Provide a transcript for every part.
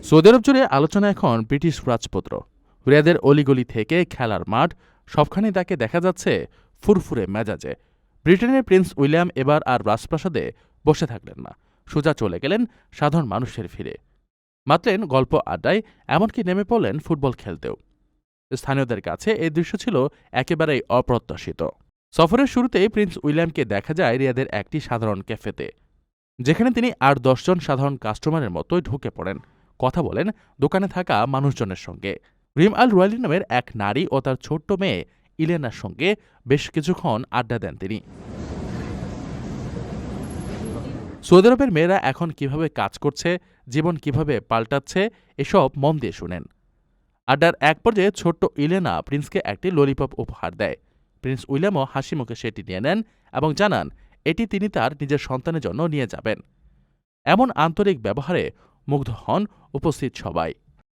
Saudi আরব জুড়ে আলোচনা এখন ব্রিটিশ রাজপুত্র রিয়াদের অলিগলি থেকে খেলার মাঠ সবখানে তাকে দেখা যাচ্ছে ফুরফুরে মেজাজে। ব্রিটেনের প্রিন্স উইলিয়াম এবার আর রাজপ্রাসাদে বসে থাকলেন না, সোজা চলে গেলেন সাধারণ মানুষের ভিড়ে, মাতলেন গল্প আড্ডায়, এমনকি নেমে পড়লেন ফুটবল খেলতেও। স্থানীয়দের কাছে এই দৃশ্য ছিল একেবারেই অপ্রত্যাশিত। সফরের শুরুতেই প্রিন্স উইলিয়ামকে দেখা যায় রিয়াদের একটি সাধারণ ক্যাফেতে, যেখানে তিনি ৮-১০ জন সাধারণ কাস্টমারের মতোই ঢুকে পড়েন, কথা বলেন দোকানে থাকা মানুষজনের সঙ্গে। রিম আল রুয়ালি নামের এক নারী ও তার ছোট্ট মেয়ে ইলেনার সঙ্গে বেশ কিছুক্ষণ আড্ডা দেন তিনি। সৌদি আরবের মেয়েরা এখন কিভাবে কাজ করছে, জীবন কিভাবে পাল্টাচ্ছে, এসব মন দিয়ে শুনেন। আড্ডার এক পর্যায়ে ছোট্ট ইলেনা প্রিন্সকে একটি ললিপপ উপহার দেয়। প্রিন্স উইলিয়ামও হাসি মুখে সেটি নিয়ে নেন এবং জানান এটি তিনি তার নিজের সন্তানের জন্য নিয়ে যাবেন। এমন আন্তরিক ব্যবহারে মুগ্ধ হন উপস্থিত সবাই।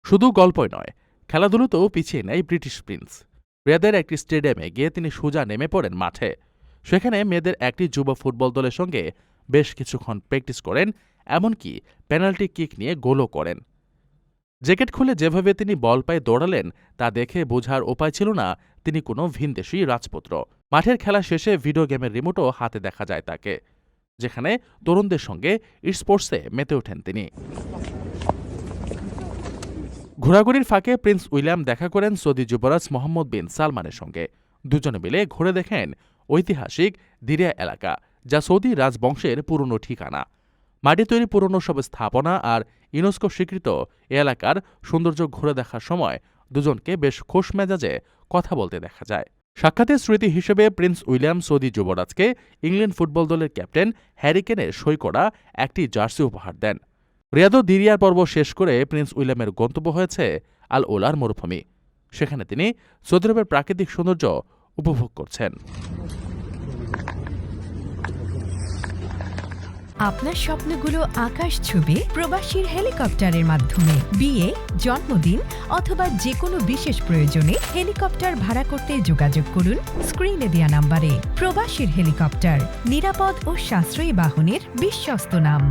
শুধু গল্পই নয়, খেলাধুলোতেও পিছিয়ে নেয় ব্রিটিশ প্রিন্স। রিয়াদের একটি স্টেডিয়ামে গিয়ে তিনি সোজা নেমে পড়েন মাঠে। সেখানে মেয়েদের একটি যুব ফুটবল দলের সঙ্গে বেশ কিছুক্ষণ প্র্যাকটিস করেন, এমনকি পেনাল্টি কিক নিয়ে গোলও করেন। জ্যাকেট খুলে যেভাবে তিনি বল পায়ে দৌড়ালেন তা দেখে বোঝার উপায় ছিল না তিনি কোনো ভিনদেশী রাজপুত্র। মাঠের খেলা শেষে ভিডিও গেমের রিমোটও হাতে দেখা যায় তাকে, যেখানে তরুণদের সঙ্গে স্পোর্টসে মেতে ওঠেন তিনি। ঘোরাঘুরির ফাঁকে প্রিন্স উইলিয়াম দেখা করেন সৌদি যুবরাজ মোহাম্মদ বিন সালমানের সঙ্গে। দুজনে মিলে ঘুরে দেখেন ঐতিহাসিক দিরিয়া এলাকা, যা সৌদি রাজবংশের পুরনো ঠিকানা। মাটি তৈরি পুরনো সব স্থাপনা আর ইউনেস্কো স্বীকৃত এ এলাকার সৌন্দর্য ঘুরে দেখার সময় দুজনকে বেশ খোশ মেজাজে কথা বলতে দেখা যায়। সাক্ষাতের স্মৃতি হিসেবে প্রিন্স উইলিয়াম সৌদি যুবরাজকে ইংল্যান্ড ফুটবল দলের ক্যাপ্টেন হ্যারি কেনের সই করা একটি জার্সি উপহার দেন। রিয়াদো দিরিয়ার পর্ব শেষ করে প্রিন্স উইলিয়ামের গন্তব্য হয়েছে আল ওলার মরুভূমি। সেখানে তিনি সৌদি আরবের প্রাকৃতিক সৌন্দর্য উপভোগ করছেন। আপনার স্বপ্নগুলো আকাশ ছুবে প্রবাসীর হেলিকপ্টারের মাধ্যমে। বিয়ে, জন্মদিন অথবা যে কোনো বিশেষ প্রয়োজনে হেলিকপ্টার ভাড়া করতে যোগাযোগ করুন স্ক্রিনে দেয়া নাম্বারে। প্রবাসীর হেলিকপ্টার, নিরাপদ ও সাশ্রয়ী বাহনের বিশ্বস্ত নাম।